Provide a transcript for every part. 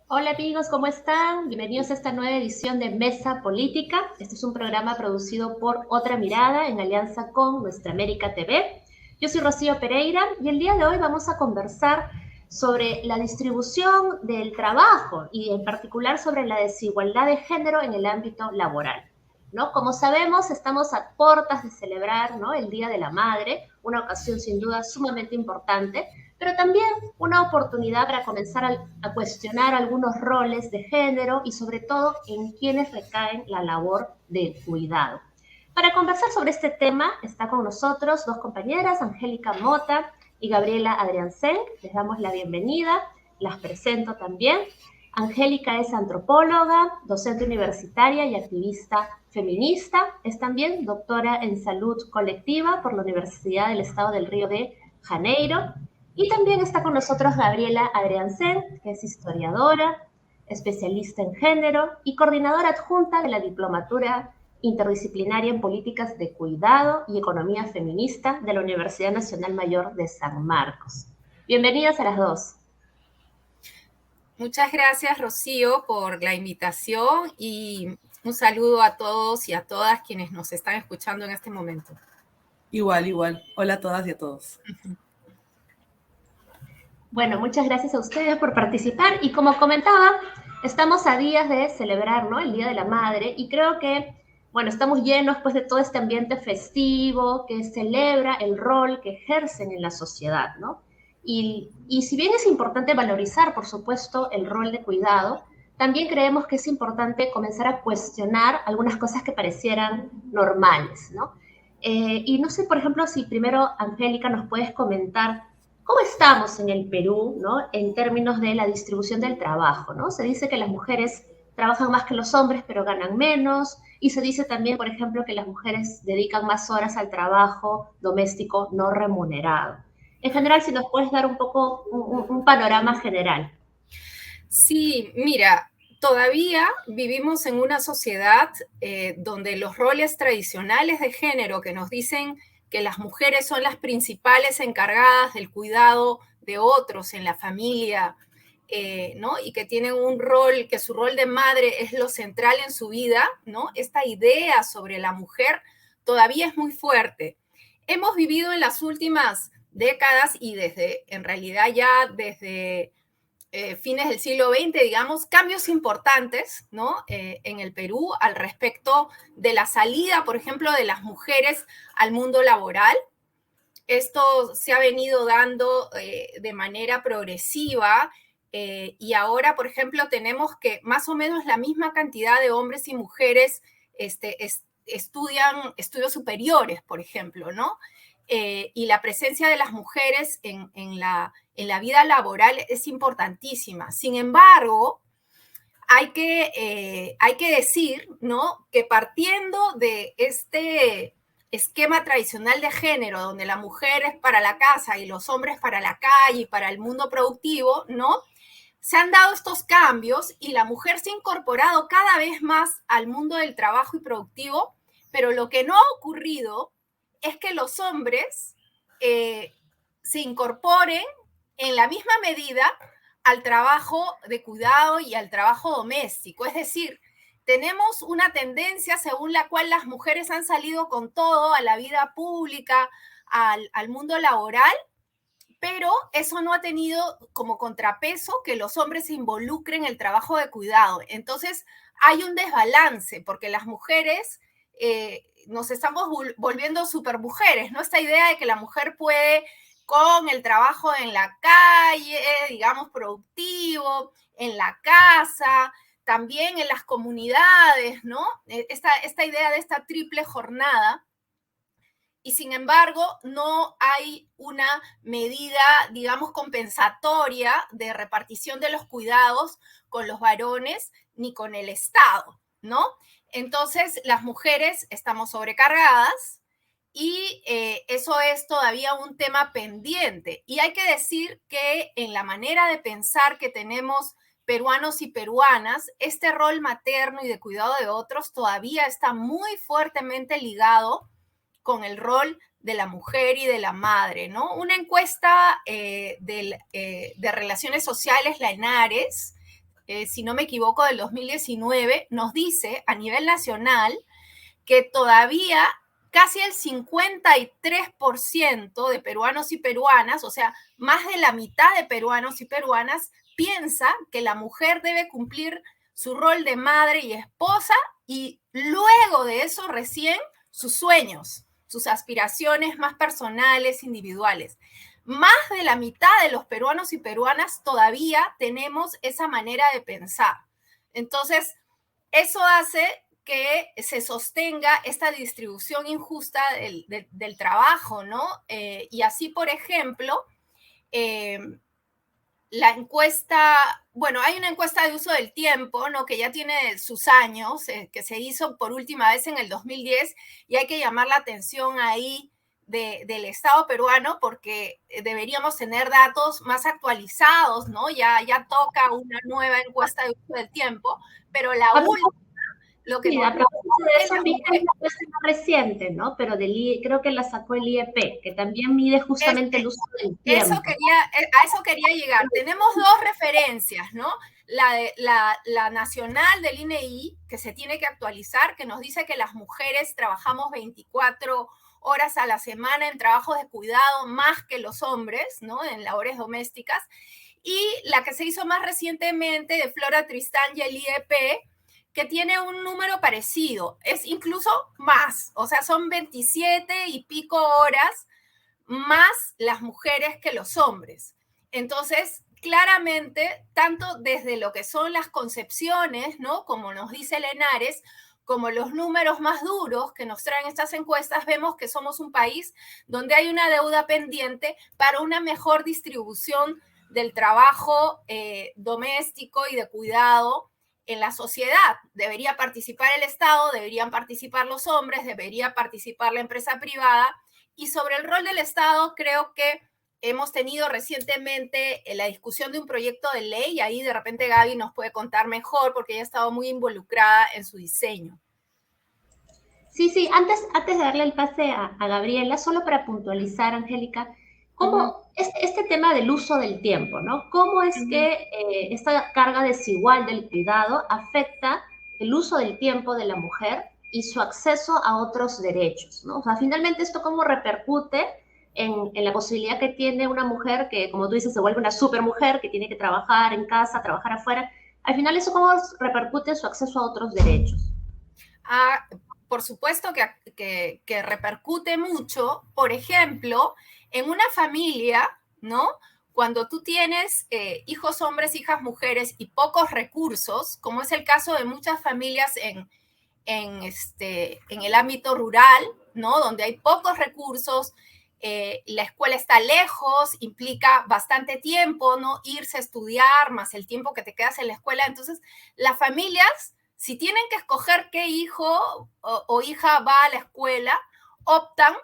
Hola amigos, ¿cómo están? Bienvenidos a esta nueva edición de Mesa Política. Este es un programa producido por Otra Mirada en alianza con Nuestra América TV. Yo soy Rocío Pereira y el día de hoy vamos a conversar sobre la distribución del trabajo y en particular sobre la desigualdad de género en el ámbito laboral. ¿No? Como sabemos, estamos a puertas de celebrar, ¿no?, el Día de la Madre, una ocasión sin duda sumamente importante, pero también una oportunidad para comenzar a cuestionar algunos roles de género y sobre todo en quienes recaen la labor del cuidado. Para conversar sobre este tema está con nosotros dos compañeras, Angélica Mota y Gabriela Adriancén. Les damos la bienvenida, las presento también. Angélica es antropóloga, docente universitaria y activista feminista. Es también doctora en salud colectiva por la Universidad del Estado del Río de Janeiro. Y también está con nosotros Gabriela Adriancén, que es historiadora, especialista en género y coordinadora adjunta de la Diplomatura Interdisciplinaria en Políticas de Cuidado y Economía Feminista de la Universidad Nacional Mayor de San Marcos. Bienvenidas a las dos. Muchas gracias, Rocío, por la invitación y un saludo a todos y a todas quienes nos están escuchando en este momento. Igual, igual. Hola a todas y a todos. Bueno, muchas gracias a ustedes por participar y como comentaba, estamos a días de celebrar, ¿no?, el Día de la Madre y creo que, bueno, estamos llenos pues de todo este ambiente festivo que celebra el rol que ejercen en la sociedad, ¿no? Y si bien es importante valorizar, por supuesto, el rol de cuidado, también creemos que es importante comenzar a cuestionar algunas cosas que parecieran normales, ¿no? Y no sé, por ejemplo, si primero, Angélica, nos puedes comentar cómo estamos en el Perú, ¿no?, en términos de la distribución del trabajo, ¿no? Se dice que las mujeres trabajan más que los hombres, pero ganan menos, y se dice también, por ejemplo, que las mujeres dedican más horas al trabajo doméstico no remunerado. En general, si nos puedes dar un poco un panorama general. Sí, mira, todavía vivimos en una sociedad donde los roles tradicionales de género que nos dicen que las mujeres son las principales encargadas del cuidado de otros en la familia, ¿no? Y que tienen un rol, que su rol de madre es lo central en su vida, ¿no? Esta idea sobre la mujer todavía es muy fuerte. Hemos vivido en las últimas décadas y en realidad ya desde fines del siglo XX, digamos, cambios importantes, ¿no? En el Perú al respecto de la salida, por ejemplo, de las mujeres al mundo laboral. Esto se ha venido dando de manera progresiva y ahora, por ejemplo, tenemos que más o menos la misma cantidad de hombres y mujeres estudian estudios superiores, por ejemplo, ¿no? Y la presencia de las mujeres en la vida laboral es importantísima. Sin embargo, hay que decir, ¿no?, que partiendo de este esquema tradicional de género, donde la mujer es para la casa y los hombres para la calle y para el mundo productivo, ¿no? Se han dado estos cambios y la mujer se ha incorporado cada vez más al mundo del trabajo y productivo, pero lo que no ha ocurrido es que los hombres se incorporen en la misma medida al trabajo de cuidado y al trabajo doméstico. Es decir, tenemos una tendencia según la cual las mujeres han salido con todo a la vida pública, al mundo laboral, pero eso no ha tenido como contrapeso que los hombres se involucren en el trabajo de cuidado. Entonces, hay un desbalance, porque las mujeres nos estamos volviendo supermujeres, ¿no? Esta idea de que la mujer puede, con el trabajo en la calle, digamos, productivo, en la casa, también en las comunidades, ¿no? Esta idea de esta triple jornada, y sin embargo no hay una medida, digamos, compensatoria de repartición de los cuidados con los varones ni con el Estado, ¿no? Entonces, las mujeres estamos sobrecargadas y eso es todavía un tema pendiente. Y hay que decir que en la manera de pensar que tenemos peruanos y peruanas, este rol materno y de cuidado de otros todavía está muy fuertemente ligado con el rol de la mujer y de la madre, ¿no? Una encuesta de Relaciones Sociales, la ENARES, si no me equivoco, del 2019, nos dice a nivel nacional que todavía casi el 53% de peruanos y peruanas, o sea, más de la mitad de peruanos y peruanas, piensa que la mujer debe cumplir su rol de madre y esposa y luego de eso recién sus sueños, sus aspiraciones más personales, individuales. Más de la mitad de los peruanos y peruanas todavía tenemos esa manera de pensar. Entonces, eso hace que se sostenga esta distribución injusta del trabajo, ¿no? Y así, por ejemplo, la encuesta, bueno, hay una encuesta de uso del tiempo, ¿no? Que ya tiene sus años, que se hizo por última vez en el 2010, y hay que llamar la atención ahí del Estado peruano porque deberíamos tener datos más actualizados, ¿no? Ya toca una nueva encuesta de uso del tiempo, pero la última, lo que... Sí, a propósito de eso, vi que es una encuesta más reciente, ¿no? Pero creo que la sacó el IEP, que también mide justamente el uso del tiempo. A eso quería llegar. Tenemos dos referencias, ¿no? La nacional del INEI, que se tiene que actualizar, que nos dice que las mujeres trabajamos 24 horas a la semana en trabajos de cuidado más que los hombres, ¿no? En labores domésticas. Y la que se hizo más recientemente de Flora Tristán y el IEP, que tiene un número parecido, es incluso más, o sea, son 27 y pico horas más las mujeres que los hombres. Entonces, claramente, tanto desde lo que son las concepciones, ¿no? Como nos dice Lenares, como los números más duros que nos traen estas encuestas, vemos que somos un país donde hay una deuda pendiente para una mejor distribución del trabajo doméstico y de cuidado en la sociedad. Debería participar el Estado, deberían participar los hombres, debería participar la empresa privada. Y sobre el rol del Estado, creo que hemos tenido recientemente la discusión de un proyecto de ley, y ahí de repente Gaby nos puede contar mejor porque ella ha estado muy involucrada en su diseño. Sí, antes de darle el pase a Gabriela, solo para puntualizar, Angélica, ¿cómo este tema del uso del tiempo, ¿no? ¿Cómo es que esta carga desigual del cuidado afecta el uso del tiempo de la mujer y su acceso a otros derechos, ¿no? O sea, finalmente esto cómo repercute en la posibilidad que tiene una mujer que, como tú dices, se vuelve una supermujer, que tiene que trabajar en casa, trabajar afuera. Al final, ¿eso cómo repercute en su acceso a otros derechos? Por supuesto que repercute mucho, por ejemplo, en una familia, ¿no? Cuando tú tienes hijos hombres, hijas mujeres y pocos recursos, como es el caso de muchas familias en el ámbito rural, ¿no? Donde hay pocos recursos, la escuela está lejos, implica bastante tiempo, ¿no? Irse a estudiar, más el tiempo que te quedas en la escuela. Entonces, las familias, si tienen que escoger qué hijo o hija va a la escuela, optan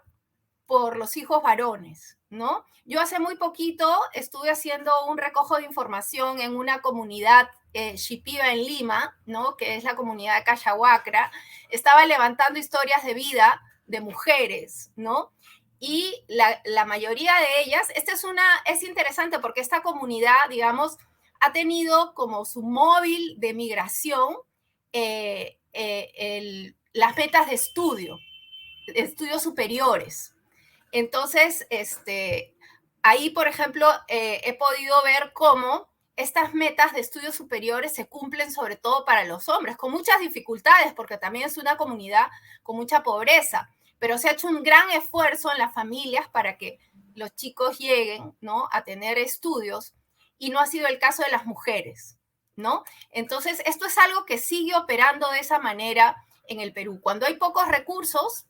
por los hijos varones, ¿no? Yo hace muy poquito estuve haciendo un recojo de información en una comunidad shipiba en Lima, ¿no? Que es la comunidad de Cachahuacra. Estaba levantando historias de vida de mujeres, ¿no? Y la mayoría de ellas, es interesante porque esta comunidad, digamos, ha tenido como su móvil de migración las metas de estudios superiores. Entonces, ahí, por ejemplo, he podido ver cómo estas metas de estudios superiores se cumplen sobre todo para los hombres, con muchas dificultades, porque también es una comunidad con mucha pobreza, pero se ha hecho un gran esfuerzo en las familias para que los chicos lleguen, ¿no? A tener estudios, y no ha sido el caso de las mujeres, ¿no? Entonces, esto es algo que sigue operando de esa manera en el Perú. Cuando hay pocos recursos,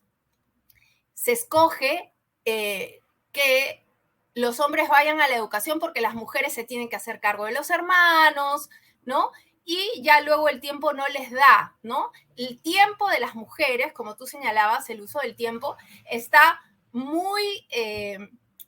se escoge que los hombres vayan a la educación porque las mujeres se tienen que hacer cargo de los hermanos, ¿no? Y ya luego el tiempo no les da, ¿no? El tiempo de las mujeres, como tú señalabas, el uso del tiempo, está muy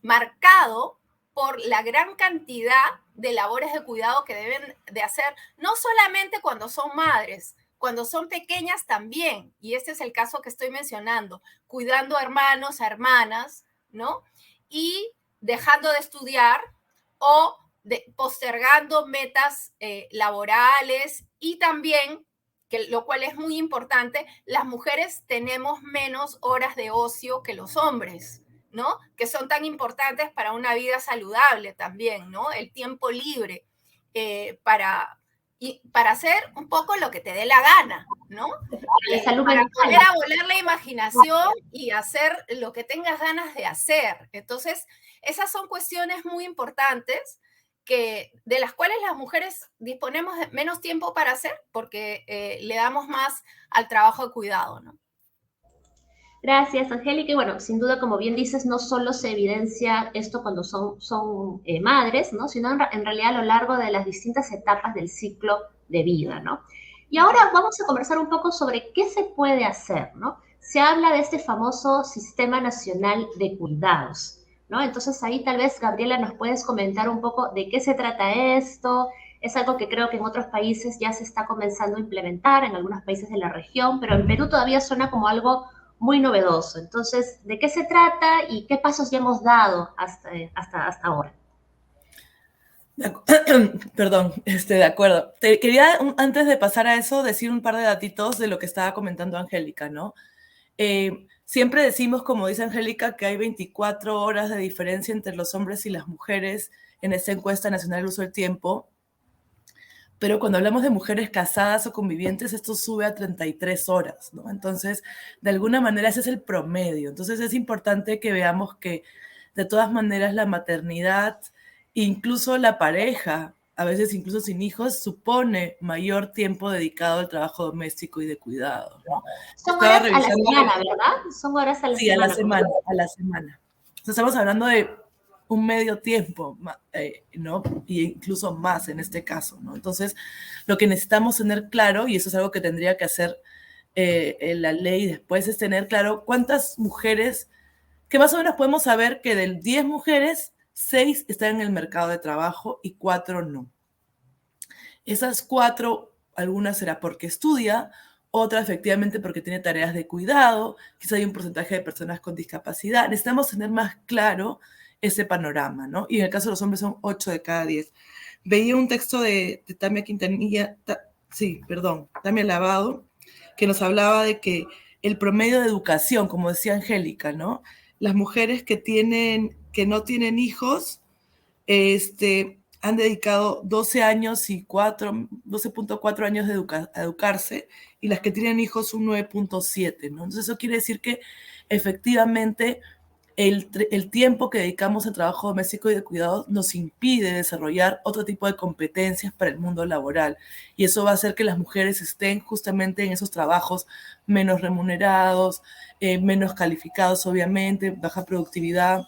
marcado por la gran cantidad de labores de cuidado que deben de hacer, no solamente cuando son madres, cuando son pequeñas también, y este es el caso que estoy mencionando, cuidando a hermanos, a hermanas, ¿no? Y dejando de estudiar o postergando metas laborales y también, lo cual es muy importante, las mujeres tenemos menos horas de ocio que los hombres, ¿no? Que son tan importantes para una vida saludable también, ¿no? El tiempo libre para hacer un poco lo que te dé la gana, ¿no? La salud para mental. poder volar la imaginación y hacer lo que tengas ganas de hacer. Entonces, esas son cuestiones muy importantes de las cuales las mujeres disponemos de menos tiempo para hacer porque le damos más al trabajo de cuidado, ¿no? Gracias, Angélica. Y bueno, sin duda, como bien dices, no solo se evidencia esto cuando son madres, ¿no? Sino en realidad a lo largo de las distintas etapas del ciclo de vida, ¿no? Y ahora vamos a conversar un poco sobre qué se puede hacer, ¿no? Se habla de este famoso Sistema Nacional de Cuidados, ¿no? Entonces ahí tal vez, Gabriela, nos puedes comentar un poco de qué se trata esto. Es algo que creo que en otros países ya se está comenzando a implementar, en algunos países de la región, pero en Perú todavía suena como algo muy novedoso. Entonces, ¿de qué se trata y qué pasos ya hemos dado hasta ahora? Perdón, de acuerdo. Quería, antes de pasar a eso, decir un par de datitos de lo que estaba comentando Angélica, ¿no? Siempre decimos, como dice Angélica, que hay 24 horas de diferencia entre los hombres y las mujeres en esta encuesta nacional del uso del tiempo, pero cuando hablamos de mujeres casadas o convivientes, esto sube a 33 horas, ¿no? Entonces, de alguna manera ese es el promedio. Entonces, es importante que veamos que, de todas maneras, la maternidad, incluso la pareja, a veces incluso sin hijos, supone mayor tiempo dedicado al trabajo doméstico y de cuidado, ¿no? Son horas a la semana, ¿verdad? Son horas a la semana. Sí, a la semana. Entonces, estamos hablando de un medio tiempo, ¿no? Y incluso más en este caso, ¿no? Entonces, lo que necesitamos tener claro, y eso es algo que tendría que hacer la ley después, es tener claro cuántas mujeres, que más o menos podemos saber que de 10 mujeres, 6 están en el mercado de trabajo y 4 no. Esas 4, algunas será porque estudia, otra efectivamente porque tiene tareas de cuidado, quizá hay un porcentaje de personas con discapacidad. Necesitamos tener más claro ese panorama, ¿no? Y en el caso de los hombres son 8 de cada 10. Veía un texto de Tamia Quintanilla, Tamia Lavado, que nos hablaba de que el promedio de educación, como decía Angélica, ¿no? Las mujeres que no tienen hijos, han dedicado 12 años y 12.4 años a educarse, y las que tienen hijos un 9.7, ¿no? Entonces eso quiere decir que efectivamente el tiempo que dedicamos al trabajo doméstico y de cuidado nos impide desarrollar otro tipo de competencias para el mundo laboral. Y eso va a hacer que las mujeres estén justamente en esos trabajos menos remunerados, menos calificados, obviamente, baja productividad,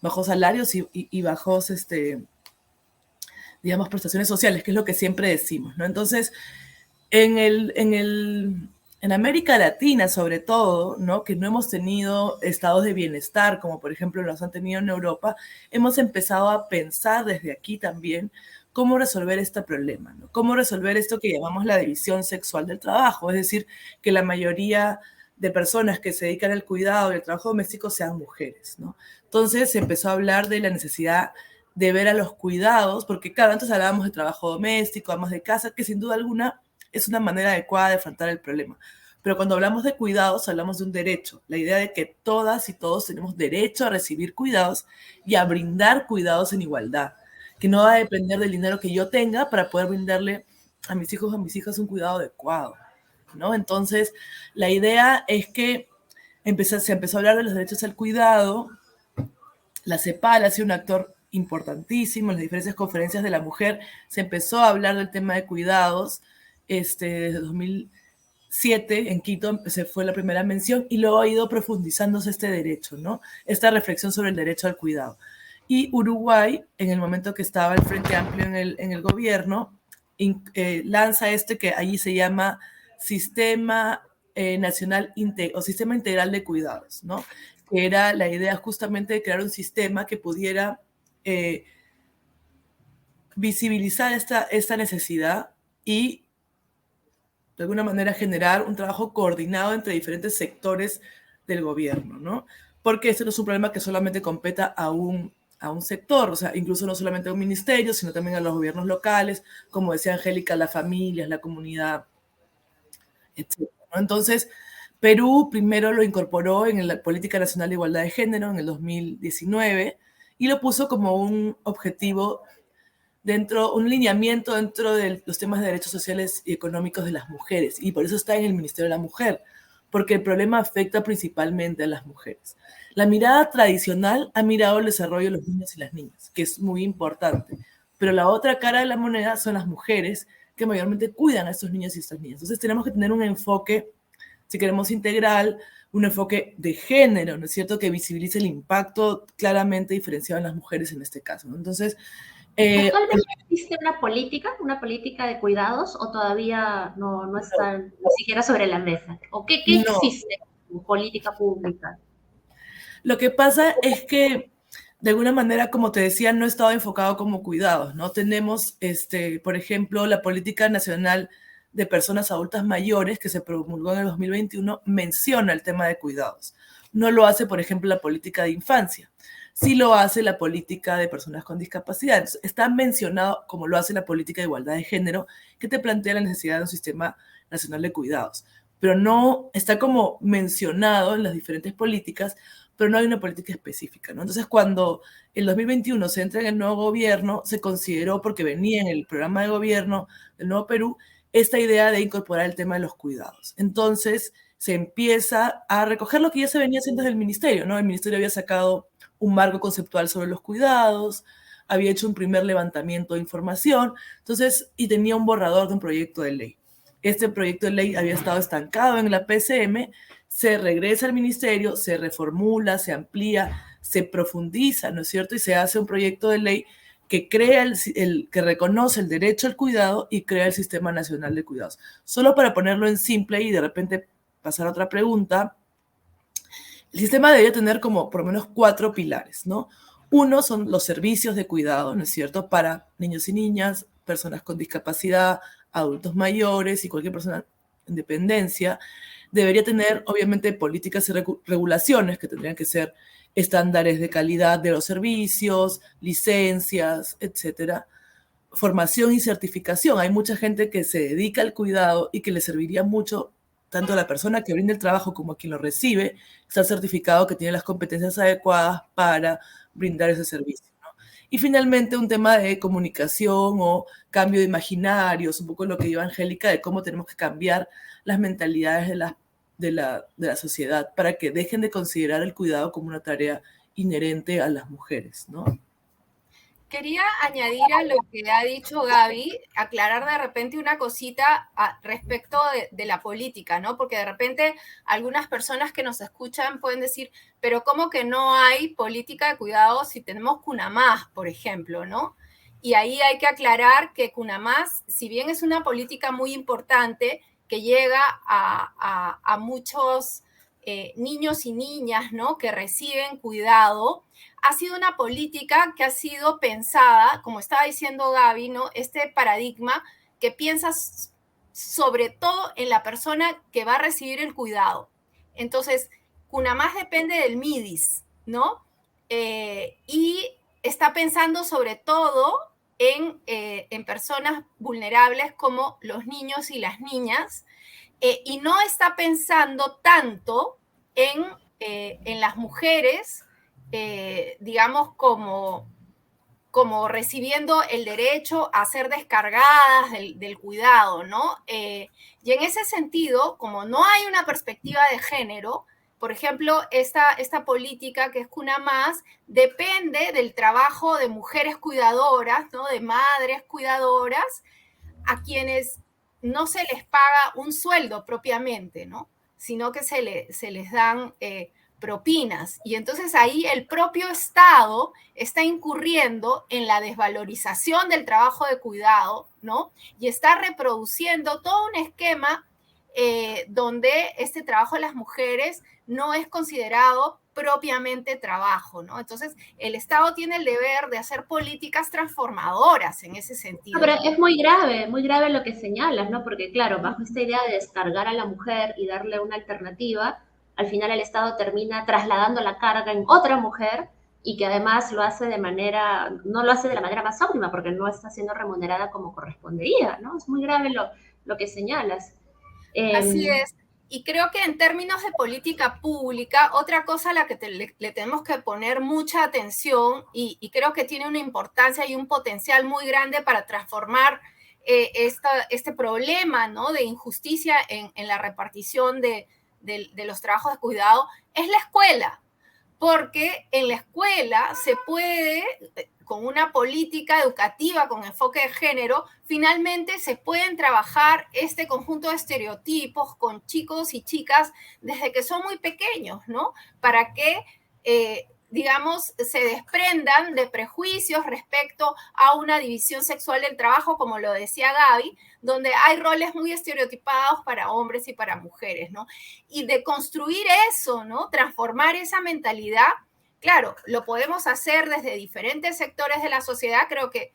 bajos salarios y bajos, digamos, prestaciones sociales, que es lo que siempre decimos, ¿no? Entonces, en América Latina, sobre todo, ¿no? Que no hemos tenido estados de bienestar, como por ejemplo los han tenido en Europa, hemos empezado a pensar desde aquí también cómo resolver este problema, ¿no? Cómo resolver esto que llamamos la división sexual del trabajo, es decir, que la mayoría de personas que se dedican al cuidado y al trabajo doméstico sean mujeres, ¿no? Entonces se empezó a hablar de la necesidad de ver a los cuidados, porque claro, antes hablábamos de trabajo doméstico, amas de casa, que sin duda alguna es una manera adecuada de afrontar el problema. Pero cuando hablamos de cuidados, hablamos de un derecho. La idea de que todas y todos tenemos derecho a recibir cuidados y a brindar cuidados en igualdad, que no va a depender del dinero que yo tenga para poder brindarle a mis hijos o a mis hijas un cuidado adecuado, ¿no? Entonces, la idea es que se empezó a hablar de los derechos al cuidado. La CEPAL ha sido un actor importantísimo en las diferentes conferencias de la mujer. Se empezó a hablar del tema de cuidados, desde 2007 en Quito se fue la primera mención y luego ha ido profundizándose este derecho, ¿no? Esta reflexión sobre el derecho al cuidado. Y Uruguay, en el momento que estaba el Frente Amplio en el gobierno, lanza que allí se llama Sistema Nacional o Sistema Integral de Cuidados, ¿no? Que era la idea justamente de crear un sistema que pudiera visibilizar esta necesidad y de alguna manera generar un trabajo coordinado entre diferentes sectores del gobierno, ¿no? Porque este no es un problema que solamente competa a un a un sector, o sea, incluso no solamente a un ministerio, sino también a los gobiernos locales, como decía Angélica, las familias, la comunidad, etc. ¿no? Entonces, Perú primero lo incorporó en la Política Nacional de Igualdad de Género en el 2019 y lo puso como un objetivo un lineamiento dentro de los temas de derechos sociales y económicos de las mujeres, y por eso está en el Ministerio de la Mujer, porque el problema afecta principalmente a las mujeres. La mirada tradicional ha mirado el desarrollo de los niños y las niñas, que es muy importante, pero la otra cara de la moneda son las mujeres que mayormente cuidan a estos niños y estas niñas. Entonces tenemos que tener un enfoque, si queremos integral, un enfoque de género, ¿no es cierto?, que visibilice el impacto claramente diferenciado en las mujeres en este caso, ¿no? Entonces, ¿actualmente existe una política de cuidados, o todavía no está ni siquiera sobre la mesa? ¿O qué existe como política pública? Lo que pasa es que, de alguna manera, como te decía, no estaba enfocado como cuidados, ¿no? Tenemos, por ejemplo, la Política Nacional de Personas Adultas Mayores, que se promulgó en el 2021, menciona el tema de cuidados. No lo hace, por ejemplo, la política de infancia. Sí lo hace la política de personas con discapacidad. Entonces, está mencionado como lo hace la política de igualdad de género, que te plantea la necesidad de un sistema nacional de cuidados. Pero no está como mencionado en las diferentes políticas, pero no hay una política específica, ¿no? Entonces, cuando en 2021 se entra en el nuevo gobierno, se consideró, porque venía en el programa de gobierno del Nuevo Perú, esta idea de incorporar el tema de los cuidados. Entonces, se empieza a recoger lo que ya se venía haciendo desde el ministerio, ¿no? El ministerio había sacado un marco conceptual sobre los cuidados, había hecho un primer levantamiento de información, entonces, y tenía un borrador de un proyecto de ley. Este proyecto de ley había estado estancado en la PCM, se regresa al ministerio, se reformula, se amplía, se profundiza, ¿no es cierto? Y se hace un proyecto de ley que crea que reconoce el derecho al cuidado y crea el Sistema Nacional de Cuidados. Solo para ponerlo en simple y de repente pasar a otra pregunta, el sistema debería tener como por lo menos 4 pilares, ¿no? Uno son los servicios de cuidado, ¿no es cierto?, para niños y niñas, personas con discapacidad, adultos mayores y cualquier persona en dependencia. Debería tener, obviamente, políticas y regulaciones que tendrían que ser estándares de calidad de los servicios, licencias, etcétera. Formación y certificación. Hay mucha gente que se dedica al cuidado y que le serviría mucho, tanto a la persona que brinda el trabajo como a quien lo recibe, estar certificado que tiene las competencias adecuadas para brindar ese servicio, ¿no? Y finalmente, un tema de comunicación o cambio de imaginarios, un poco lo que dijo Angélica, de cómo tenemos que cambiar las mentalidades de la sociedad para que dejen de considerar el cuidado como una tarea inherente a las mujeres, ¿no? Quería añadir a lo que ha dicho Gaby, aclarar de repente una cosita respecto de la política, ¿no? Porque de repente algunas personas que nos escuchan pueden decir, pero ¿cómo que no hay política de cuidado si tenemos CUNAMAS, por ejemplo, ¿no? Y ahí hay que aclarar que CUNAMAS, si bien es una política muy importante que llega a muchos niños y niñas, ¿no?, que reciben cuidado, ha sido una política que ha sido pensada, como estaba diciendo Gaby, ¿no?, este paradigma que piensa sobre todo en la persona que va a recibir el cuidado. Entonces, CUNAMAS depende del MIDIS, ¿no? Y está pensando sobre todo en personas vulnerables como los niños y las niñas, y no está pensando tanto en las mujeres, digamos, como recibiendo el derecho a ser descargadas del cuidado, ¿no? Y en ese sentido, como no hay una perspectiva de género, por ejemplo, esta política que es CUNAMAS depende del trabajo de mujeres cuidadoras, ¿no?, de madres cuidadoras, a quienes no se les paga un sueldo propiamente, ¿no?, sino que se les dan propinas. Y entonces ahí el propio Estado está incurriendo en la desvalorización del trabajo de cuidado, ¿no? Y está reproduciendo todo un esquema donde este trabajo de las mujeres no es considerado propiamente trabajo, ¿no? Entonces, el Estado tiene el deber de hacer políticas transformadoras en ese sentido. No, pero es muy grave lo que señalas, ¿no? Porque, claro, bajo esta idea de descargar a la mujer y darle una alternativa, al final el Estado termina trasladando la carga en otra mujer y que además lo hace no lo hace de la manera más óptima porque no está siendo remunerada como correspondería, ¿no? Es muy grave lo que señalas. Así es. Y creo que en términos de política pública, otra cosa a la que le tenemos que poner mucha atención y creo que tiene una importancia y un potencial muy grande para transformar este problema, ¿no?, de injusticia en la repartición de los trabajos de cuidado, es la escuela. Porque en la escuela se puede, con una política educativa con enfoque de género, finalmente se pueden trabajar este conjunto de estereotipos con chicos y chicas desde que son muy pequeños, ¿no? Para que, digamos, se desprendan de prejuicios respecto a una división sexual del trabajo, como lo decía Gaby, donde hay roles muy estereotipados para hombres y para mujeres, ¿no? Y de construir eso, ¿no? Transformar esa mentalidad, claro, lo podemos hacer desde diferentes sectores de la sociedad, creo que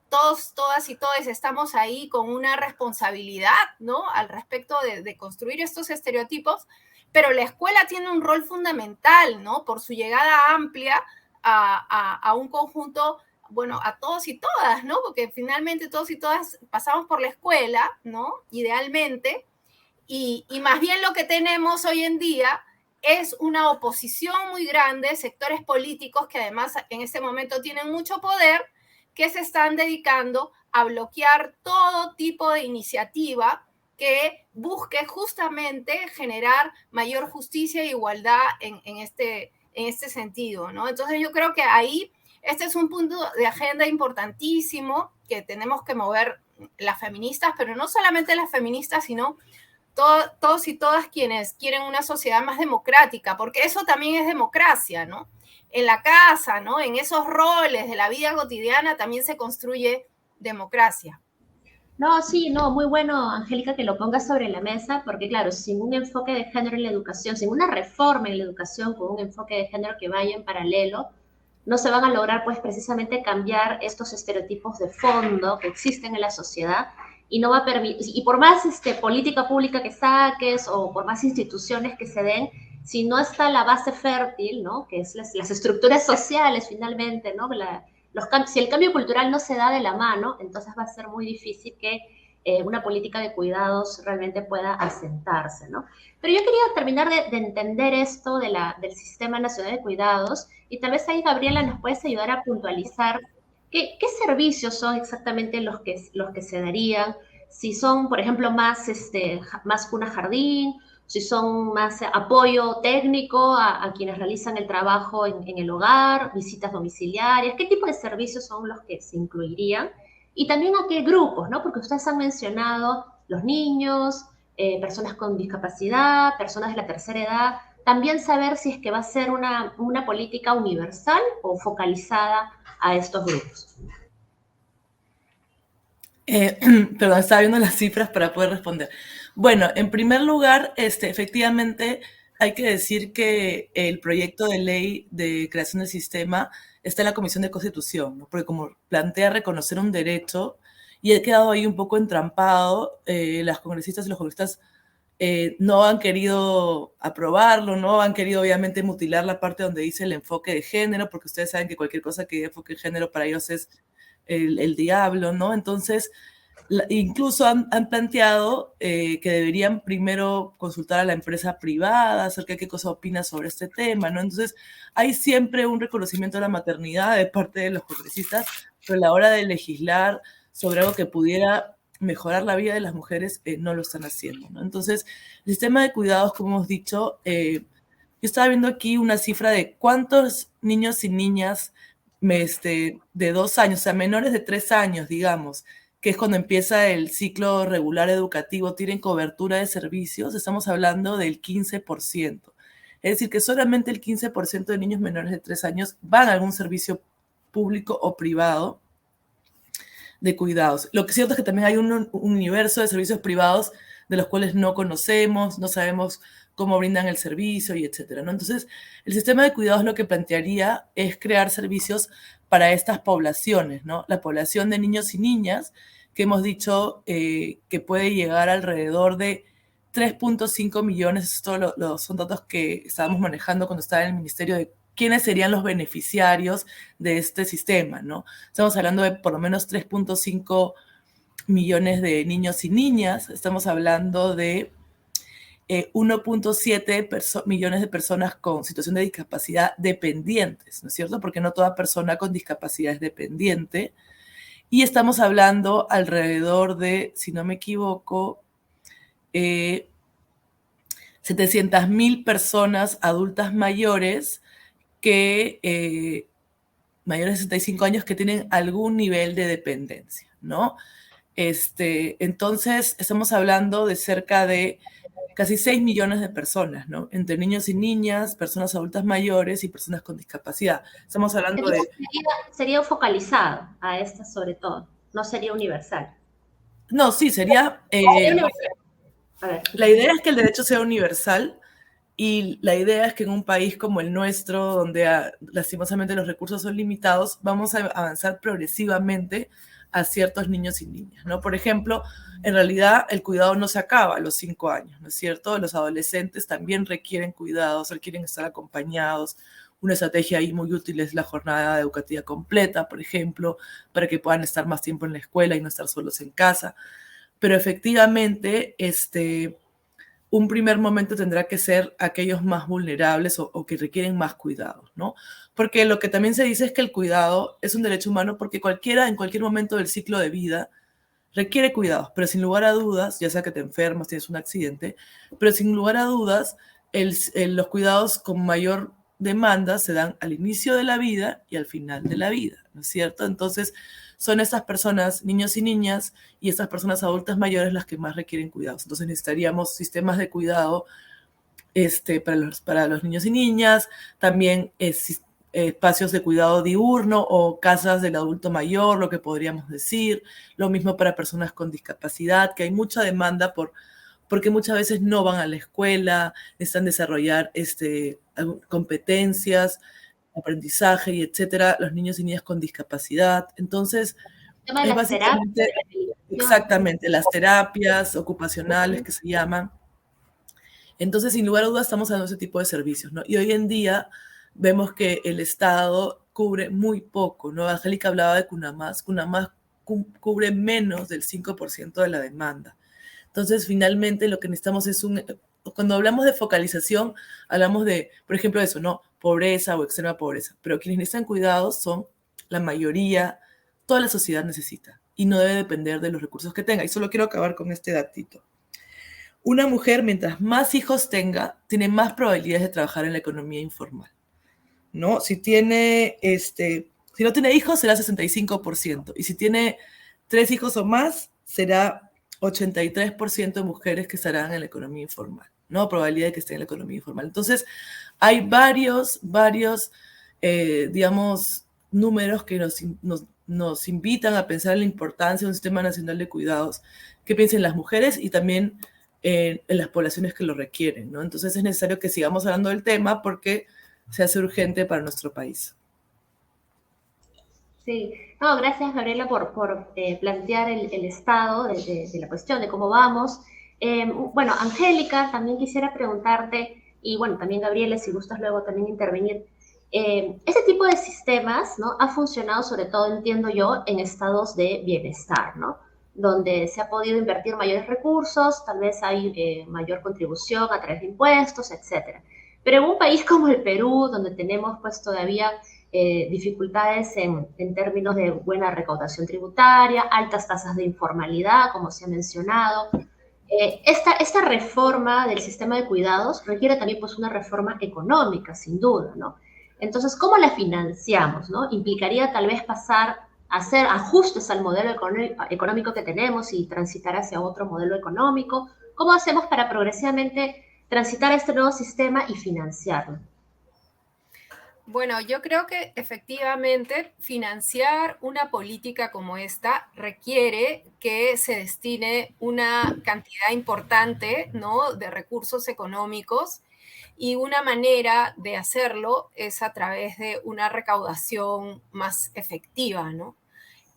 todos, todas y todos estamos ahí con una responsabilidad, ¿no?, al respecto de construir estos estereotipos, pero la escuela tiene un rol fundamental, ¿no?, por su llegada amplia a un conjunto, bueno, a todos y todas, ¿no?, porque finalmente todos y todas pasamos por la escuela, ¿no?, idealmente, y más bien lo que tenemos hoy en día es una oposición muy grande, sectores políticos que además en este momento tienen mucho poder, que se están dedicando a bloquear todo tipo de iniciativa que busque justamente generar mayor justicia e igualdad en este sentido, ¿no? Entonces yo creo que ahí este es un punto de agenda importantísimo que tenemos que mover las feministas, pero no solamente las feministas, sino todos y todas quienes quieren una sociedad más democrática, porque eso también es democracia, ¿no? En la casa, ¿no?, en esos roles de la vida cotidiana también se construye democracia. No, sí, no, muy bueno, Angélica, que lo pongas sobre la mesa, porque claro, sin un enfoque de género en la educación, sin una reforma en la educación con un enfoque de género que vaya en paralelo, no se van a lograr pues precisamente cambiar estos estereotipos de fondo que existen en la sociedad y no va a permitir, y por más política pública que saques o por más instituciones que se den, si no está la base fértil, ¿no?, que es las estructuras sociales finalmente, ¿no?, si el cambio cultural no se da de la mano, entonces va a ser muy difícil que una política de cuidados realmente pueda asentarse, ¿no? Pero yo quería terminar de entender esto del Sistema Nacional de Cuidados y tal vez ahí, Gabriela, nos puedes ayudar a puntualizar qué servicios son exactamente los que se darían, si son, por ejemplo, más cuna jardín, si son más apoyo técnico a quienes realizan el trabajo en el hogar, visitas domiciliarias, qué tipo de servicios son los que se incluirían y también a qué grupos, ¿no? Porque ustedes han mencionado los niños, personas con discapacidad, personas de la tercera edad, también saber si es que va a ser una política universal o focalizada a estos grupos. Perdón, estaba viendo las cifras para poder responder. Bueno, en primer lugar, efectivamente, hay que decir que el proyecto de ley de creación del sistema está en la Comisión de Constitución, ¿no?, porque como plantea reconocer un derecho y ha quedado ahí un poco entrampado, las congresistas y los congresistas no han querido aprobarlo, no han querido obviamente mutilar la parte donde dice el enfoque de género, porque ustedes saben que cualquier cosa que diga enfoque de género para ellos es el diablo, ¿no? Entonces, incluso han planteado que deberían primero consultar a la empresa privada acerca de qué cosa opina sobre este tema, ¿no? Entonces, hay siempre un reconocimiento de la maternidad de parte de los congresistas, pero a la hora de legislar sobre algo que pudiera mejorar la vida de las mujeres, no lo están haciendo, ¿no? Entonces, el sistema de cuidados, como hemos dicho, yo estaba viendo aquí una cifra de cuántos niños y niñas de 2 años, o sea, menores de 3 años, digamos, que es cuando empieza el ciclo regular educativo, tienen cobertura de servicios, estamos hablando del 15%. Es decir, que solamente el 15% de niños menores de 3 años van a algún servicio público o privado de cuidados. Lo que es cierto es que también hay un universo de servicios privados de los cuales no conocemos, no sabemos cómo brindan el servicio y etcétera, ¿no? Entonces, el sistema de cuidados lo que plantearía es crear servicios para estas poblaciones, ¿no? La población de niños y niñas, que hemos dicho que puede llegar alrededor de 3.5 millones, estos son datos que estábamos manejando cuando estaba en el Ministerio quiénes serían los beneficiarios de este sistema, ¿no? Estamos hablando de por lo menos 3.5 millones de niños y niñas, estamos hablando de 1.7 millones de personas con situación de discapacidad dependientes, ¿no es cierto? Porque no toda persona con discapacidad es dependiente. Y estamos hablando alrededor de, si no me equivoco, 700.000 personas adultas mayores que mayores de 65 años que tienen algún nivel de dependencia, ¿no? Entonces, estamos hablando de cerca de casi 6 millones de personas, ¿no? Entre niños y niñas, personas adultas mayores y personas con discapacidad. Estamos hablando de... Sería focalizado a estas sobre todo, no sería universal. No, sí, sería... A ver. La idea es que el derecho sea universal y la idea es que en un país como el nuestro, donde lastimosamente los recursos son limitados, vamos a avanzar progresivamente a ciertos niños y niñas, ¿no? Por ejemplo, en realidad el cuidado no se acaba a los 5 años, ¿no es cierto? Los adolescentes también requieren cuidados, requieren estar acompañados. Una estrategia ahí muy útil es la jornada educativa completa, por ejemplo, para que puedan estar más tiempo en la escuela y no estar solos en casa. Pero efectivamente, un primer momento tendrá que ser aquellos más vulnerables o que requieren más cuidado, ¿no? Porque lo que también se dice es que el cuidado es un derecho humano porque cualquiera en cualquier momento del ciclo de vida requiere cuidados, pero sin lugar a dudas, ya sea que te enfermas, tienes un accidente, pero sin lugar a dudas, los cuidados con mayor demanda se dan al inicio de la vida y al final de la vida, ¿no es cierto? Entonces, son estas personas, niños y niñas, y estas personas adultas mayores las que más requieren cuidados. Entonces necesitaríamos sistemas de cuidado para los niños y niñas, también espacios de cuidado diurno o casas del adulto mayor, lo que podríamos decir. Lo mismo para personas con discapacidad, que hay mucha demanda porque muchas veces no van a la escuela, necesitan desarrollar competencias, aprendizaje y etcétera, los niños y niñas con discapacidad. Entonces, es básicamente, exactamente, las terapias ocupacionales que se llaman. Entonces, sin lugar a dudas, estamos dando ese tipo de servicios, ¿no? Y hoy en día vemos que el Estado cubre muy poco, ¿no? Angélica hablaba de CUNAMAS. CUNAMAS cubre menos del 5% de la demanda. Entonces, finalmente, lo que necesitamos es cuando hablamos de focalización, hablamos de, por ejemplo, eso, ¿no? Pobreza o extrema pobreza. Pero quienes necesitan cuidados son la mayoría, toda la sociedad necesita. Y no debe depender de los recursos que tenga. Y solo quiero acabar con este datito. Una mujer, mientras más hijos tenga, tiene más probabilidades de trabajar en la economía informal, ¿no? Si no tiene hijos, será 65%. Y si tiene 3 hijos o más, será 83% de mujeres que estarán en la economía informal, ¿no? Probabilidad de que estén en la economía informal. Entonces, hay varios digamos, números que nos invitan a pensar en la importancia de un sistema nacional de cuidados que piensen las mujeres y también en las poblaciones que lo requieren, ¿no? Entonces es necesario que sigamos hablando del tema porque se hace urgente para nuestro país. Sí, no, gracias Gabriela por plantear el estado de la cuestión, de cómo vamos. Bueno, Angélica, también quisiera preguntarte, y bueno, también Gabriela, si gustas luego también intervenir, ese tipo de sistemas, ¿no? Ha funcionado sobre todo, entiendo yo, en estados de bienestar, ¿no? Donde se ha podido invertir mayores recursos, tal vez hay mayor contribución a través de impuestos, etcétera. Pero en un país como el Perú, donde tenemos pues todavía dificultades en términos de buena recaudación tributaria, altas tasas de informalidad, como se ha mencionado, esta reforma del sistema de cuidados requiere también pues una reforma económica, sin duda, ¿no? Entonces, ¿cómo la financiamos, no? Implicaría tal vez pasar a hacer ajustes al modelo económico que tenemos y transitar hacia otro modelo económico. ¿Cómo hacemos para progresivamente transitar a este nuevo sistema y financiarlo? Bueno, yo creo que efectivamente financiar una política como esta requiere que se destine una cantidad importante, ¿no?, de recursos económicos, y una manera de hacerlo es a través de una recaudación más efectiva, ¿no?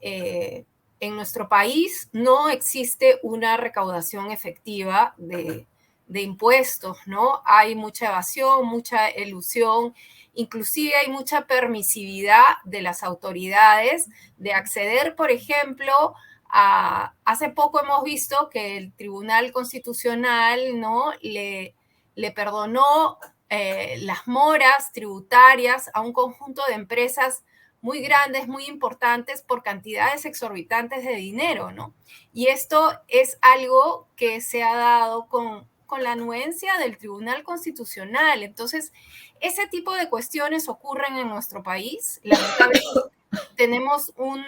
En nuestro país no existe una recaudación efectiva de impuestos, ¿no? Hay mucha evasión, mucha elusión, Inclusive hay mucha permisividad de las autoridades de acceder, por ejemplo, hace poco hemos visto que el Tribunal Constitucional, ¿no?, le perdonó las moras tributarias a un conjunto de empresas muy grandes, muy importantes, por cantidades exorbitantes de dinero, ¿no? Y esto es algo que se ha dado con la anuencia del Tribunal Constitucional. Entonces, ese tipo de cuestiones ocurren en nuestro país. Lamentablemente, tenemos un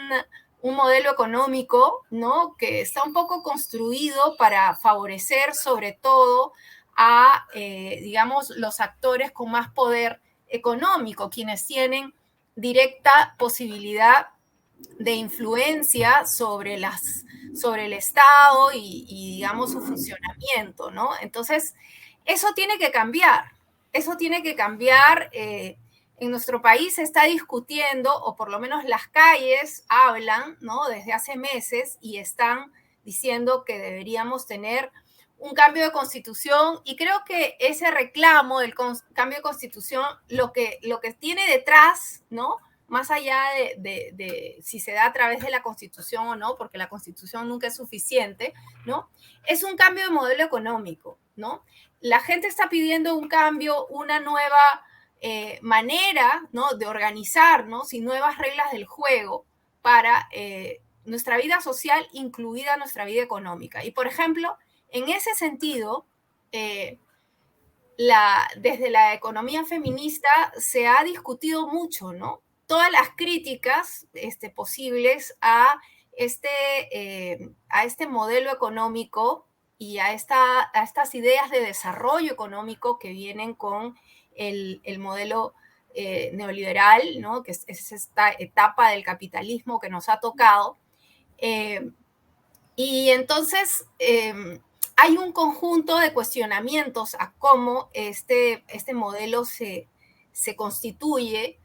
modelo económico, ¿no?, que está un poco construido para favorecer sobre todo a, digamos, los actores con más poder económico, quienes tienen directa posibilidad de influencia sobre el Estado y, digamos, su funcionamiento, ¿no? Entonces, eso tiene que cambiar. Eso tiene que cambiar. En nuestro país se está discutiendo, o por lo menos las calles hablan, ¿no?, desde hace meses, y están diciendo que deberíamos tener un cambio de constitución, y creo que ese reclamo del cambio de constitución, lo que tiene detrás, ¿no?, más allá de si se da a través de la constitución o no, porque la constitución nunca es suficiente, ¿no?, es un cambio de modelo económico, ¿no? La gente está pidiendo un cambio, una nueva manera, ¿no?, de organizarnos y nuevas reglas del juego para nuestra vida social, incluida nuestra vida económica. Y, por ejemplo, en ese sentido, desde la economía feminista se ha discutido mucho, ¿no?, todas las críticas posibles a este modelo económico y a estas ideas de desarrollo económico que vienen con el modelo neoliberal, ¿no?, que es esta etapa del capitalismo que nos ha tocado. Y entonces hay un conjunto de cuestionamientos a cómo este modelo se constituye.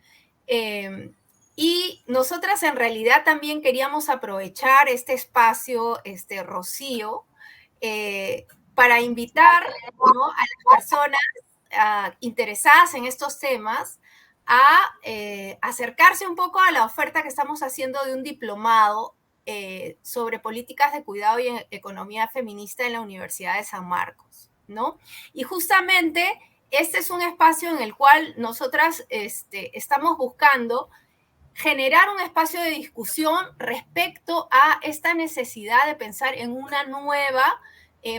Y nosotras en realidad también queríamos aprovechar este espacio, Rocío, para invitar, ¿no?, a las personas interesadas en estos temas a acercarse un poco a la oferta que estamos haciendo de un diplomado sobre políticas de cuidado y economía feminista en la Universidad de San Marcos, ¿no? Y justamente este es un espacio en el cual nosotras estamos buscando generar un espacio de discusión respecto a esta necesidad de pensar en una nueva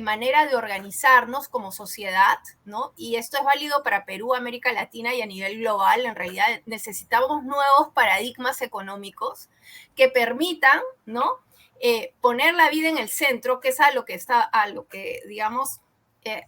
manera de organizarnos como sociedad, ¿no? Y esto es válido para Perú, América Latina y a nivel global. En realidad necesitamos nuevos paradigmas económicos que permitan, ¿no?, poner la vida en el centro, que es a lo que digamos,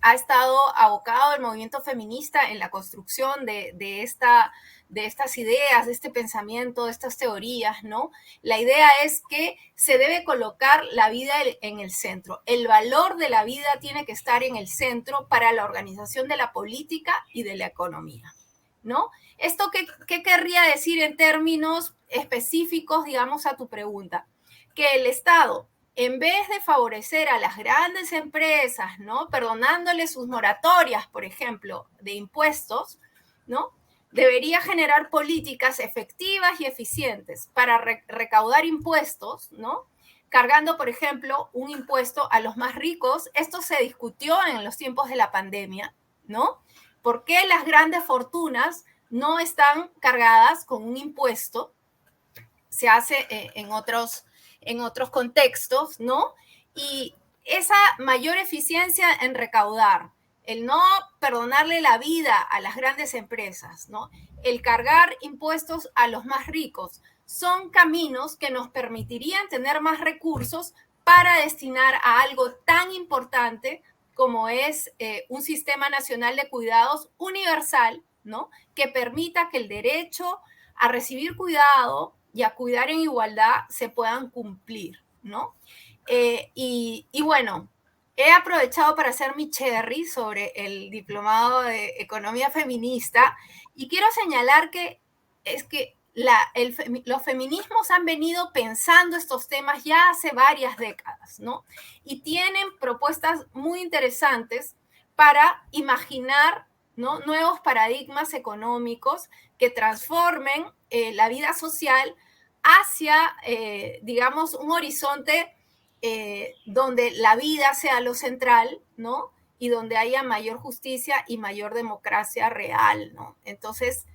ha estado abocado el movimiento feminista en la construcción de estas ideas, de este pensamiento, de estas teorías, ¿no? La idea es que se debe colocar la vida en el centro. El valor de la vida tiene que estar en el centro para la organización de la política y de la economía, ¿no? ¿Esto qué querría decir en términos específicos, digamos, a tu pregunta? Que el Estado, en vez de favorecer a las grandes empresas, ¿no?, perdonándoles sus moratorias, por ejemplo, de impuestos, ¿no?, debería generar políticas efectivas y eficientes para recaudar impuestos, ¿no?, cargando, por ejemplo, un impuesto a los más ricos. Esto se discutió en los tiempos de la pandemia, ¿no? ¿Por qué las grandes fortunas no están cargadas con un impuesto? Se hace en otros contextos, ¿no? Y esa mayor eficiencia en recaudar, el no perdonarle la vida a las grandes empresas, ¿no?, el cargar impuestos a los más ricos, son caminos que nos permitirían tener más recursos para destinar a algo tan importante como es un sistema nacional de cuidados universal, ¿no?, que permita que el derecho a recibir cuidado y a cuidar en igualdad se puedan cumplir, ¿no? Y bueno, he aprovechado para hacer mi cherry sobre el diplomado de economía feminista, y quiero señalar que los feminismos han venido pensando estos temas ya hace varias décadas, ¿no? Y tienen propuestas muy interesantes para imaginar ¿no? Nuevos paradigmas económicos que transformen la vida social hacia, digamos, un horizonte donde la vida sea lo central, ¿no? Y donde haya mayor justicia y mayor democracia real, ¿no? Entonces,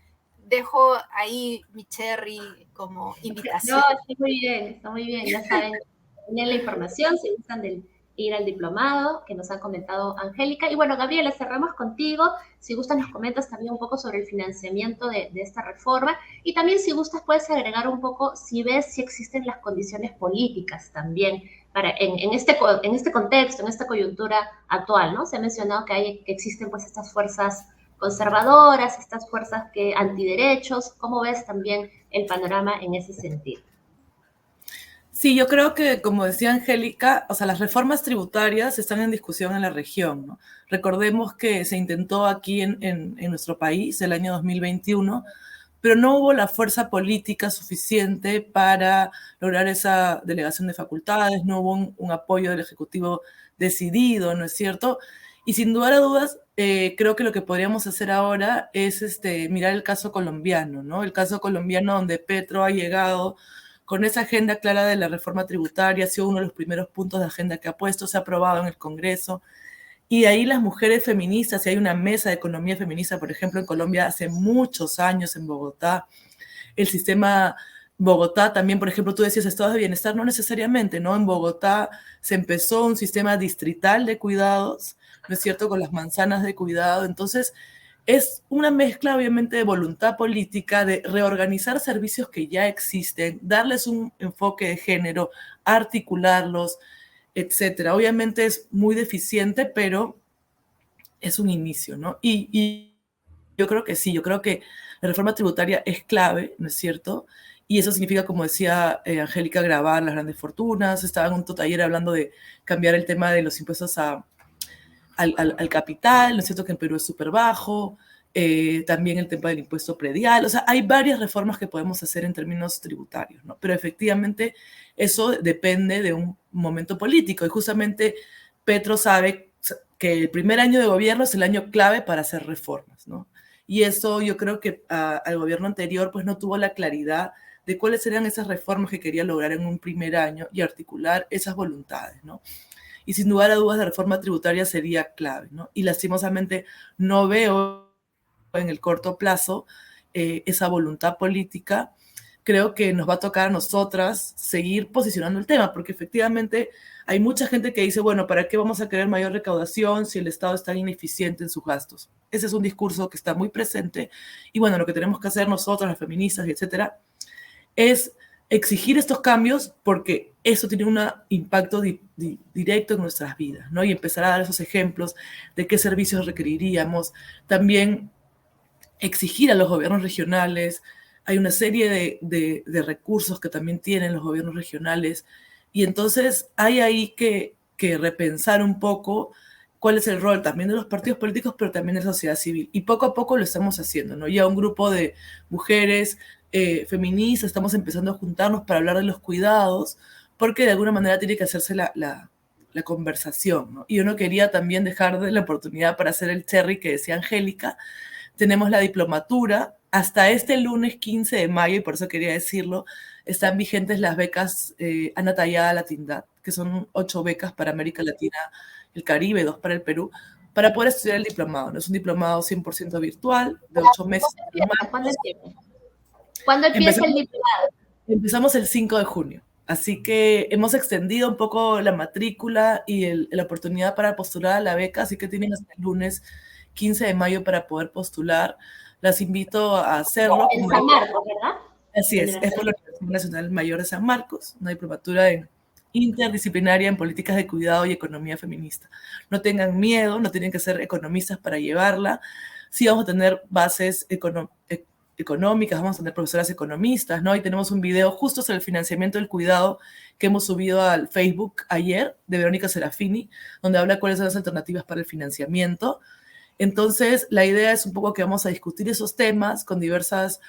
dejo ahí mi cherry como invitación. No, está muy bien, ya saben, tienen la información, si gustan de ir al diplomado que nos ha comentado Angélica. Y bueno, Gabriela, cerramos contigo. Si gustas, nos comentas también un poco sobre el financiamiento de esta reforma. Y también, si gustas, puedes agregar un poco si ves si existen las condiciones políticas también para, en este contexto, en esta coyuntura actual, ¿no? Se ha mencionado que existen pues estas fuerzas conservadoras, estas fuerzas que antiderechos. ¿Cómo ves también el panorama en ese sentido? Sí, yo creo que, como decía Angélica, o sea, las reformas tributarias están en discusión en la región, ¿no? Recordemos que se intentó aquí en nuestro país el año 2021, pero no hubo la fuerza política suficiente para lograr esa delegación de facultades, no hubo un apoyo del Ejecutivo decidido, ¿no es cierto? Y sin lugar a dudas, creo que lo que podríamos hacer ahora es mirar el caso colombiano, ¿no? El caso colombiano donde Petro ha llegado con esa agenda clara de la reforma tributaria, ha sido uno de los primeros puntos de agenda que ha puesto, se ha aprobado en el Congreso. Y ahí las mujeres feministas, y hay una mesa de economía feminista, por ejemplo, en Colombia hace muchos años en Bogotá. El sistema Bogotá también, por ejemplo, tú decías estados de bienestar, no necesariamente, ¿no? En Bogotá se empezó un sistema distrital de cuidados, ¿no es cierto?, con las manzanas de cuidado. Entonces, es una mezcla, obviamente, de voluntad política, de reorganizar servicios que ya existen, darles un enfoque de género, articularlos, etcétera. Obviamente es muy deficiente, pero es un inicio, ¿no? Y yo creo que sí, yo creo que la reforma tributaria es clave, ¿no es cierto? Y eso significa, como decía Angélica, grabar las grandes fortunas. Estaba en un taller hablando de cambiar el tema de los impuestos al capital, ¿no es cierto?, que en Perú es súper bajo, también el tema del impuesto predial. O sea, hay varias reformas que podemos hacer en términos tributarios, ¿no? Pero efectivamente eso depende de un momento político, y justamente Petro sabe que el primer año de gobierno es el año clave para hacer reformas, ¿no? Y eso yo creo que al gobierno anterior pues no tuvo la claridad de cuáles eran esas reformas que quería lograr en un primer año y articular esas voluntades, ¿no? Y sin lugar a dudas la reforma tributaria sería clave, ¿no? Y lastimosamente no veo en el corto plazo esa voluntad política. Creo que nos va a tocar a nosotras seguir posicionando el tema, porque efectivamente hay mucha gente que dice, bueno, ¿para qué vamos a querer mayor recaudación si el Estado es tan ineficiente en sus gastos? Ese es un discurso que está muy presente, y bueno, lo que tenemos que hacer nosotras, las feministas, etcétera, es exigir estos cambios porque eso tiene un impacto directo en nuestras vidas, ¿no? Y empezar a dar esos ejemplos de qué servicios requeriríamos. También exigir a los gobiernos regionales. Hay una serie de recursos que también tienen los gobiernos regionales, y entonces hay ahí que repensar un poco cuál es el rol también de los partidos políticos, pero también de la sociedad civil. Y poco a poco lo estamos haciendo, ¿no? Ya un grupo de mujeres feministas estamos empezando a juntarnos para hablar de los cuidados, porque de alguna manera tiene que hacerse la conversación, ¿no? Y yo no quería también dejar de la oportunidad para hacer el cherry que decía Angélica. Tenemos la diplomatura hasta este lunes 15 de mayo, y por eso quería decirlo, están vigentes las becas Ana Tallada Latindad, que son 8 becas para América Latina, el Caribe, 2 para el Perú, para poder estudiar el diplomado, ¿no? Es un diplomado 100% virtual, de 8 meses. ¿Cuándo empieza el diplomado? Empezamos el 5 de junio, así que hemos extendido un poco la matrícula y la oportunidad para postular a la beca, así que tienen hasta el lunes 15 de mayo para poder postular. Las invito a hacerlo. En San Marcos, ¿verdad? Así es por la Universidad Nacional Mayor de San Marcos, una diplomatura interdisciplinaria en políticas de cuidado y economía feminista. No tengan miedo, no tienen que ser economistas para llevarla. Sí vamos a tener bases económicas, vamos a tener profesoras economistas, ¿no? Y tenemos un video justo sobre el financiamiento del cuidado que hemos subido al Facebook ayer, de Verónica Serafini, donde habla cuáles son las alternativas para el financiamiento. Entonces, la idea es un poco que vamos a discutir esos temas con diversos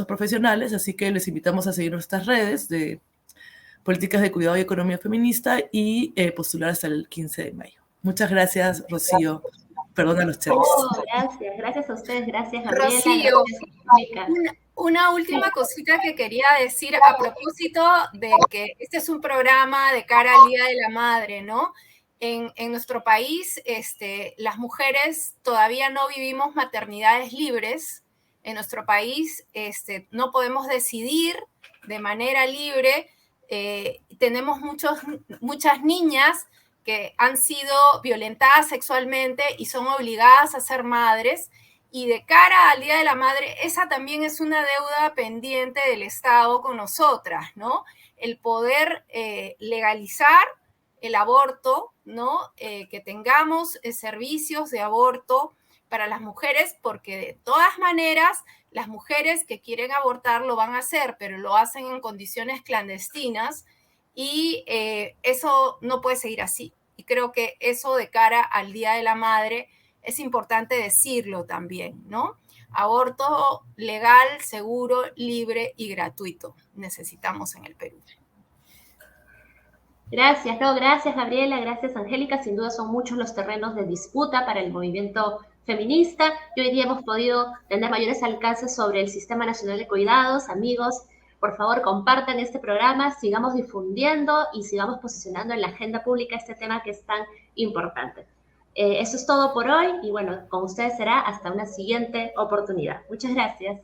profesionales, así que les invitamos a seguir nuestras redes de políticas de cuidado y economía feminista y postular hasta el 15 de mayo. Muchas gracias, Rocío. Perdona los chats. Oh, gracias a ustedes, gracias Gabriela. Rocío, Gracias, Angélica. una última cosita que quería decir a propósito de que este es un programa de cara al Día de la Madre, ¿no? En nuestro país, las mujeres todavía no vivimos maternidades libres. En nuestro país no podemos decidir de manera libre. Tenemos muchas niñas que han sido violentadas sexualmente y son obligadas a ser madres. Y de cara al Día de la Madre, esa también es una deuda pendiente del Estado con nosotras, ¿no? El poder legalizar el aborto, ¿no? Que tengamos servicios de aborto para las mujeres, porque de todas maneras las mujeres que quieren abortar lo van a hacer, pero lo hacen en condiciones clandestinas y eso no puede seguir así. Y creo que eso de cara al Día de la Madre es importante decirlo también, ¿no? Aborto legal, seguro, libre y gratuito necesitamos en el Perú. Gracias, gracias Gabriela, gracias Angélica. Sin duda son muchos los terrenos de disputa para el movimiento feminista y hoy día hemos podido tener mayores alcances sobre el Sistema Nacional de Cuidados. Amigos, por favor compartan este programa, sigamos difundiendo y sigamos posicionando en la agenda pública este tema que es tan importante. Eso es todo por hoy y bueno, con ustedes será hasta una siguiente oportunidad. Muchas gracias.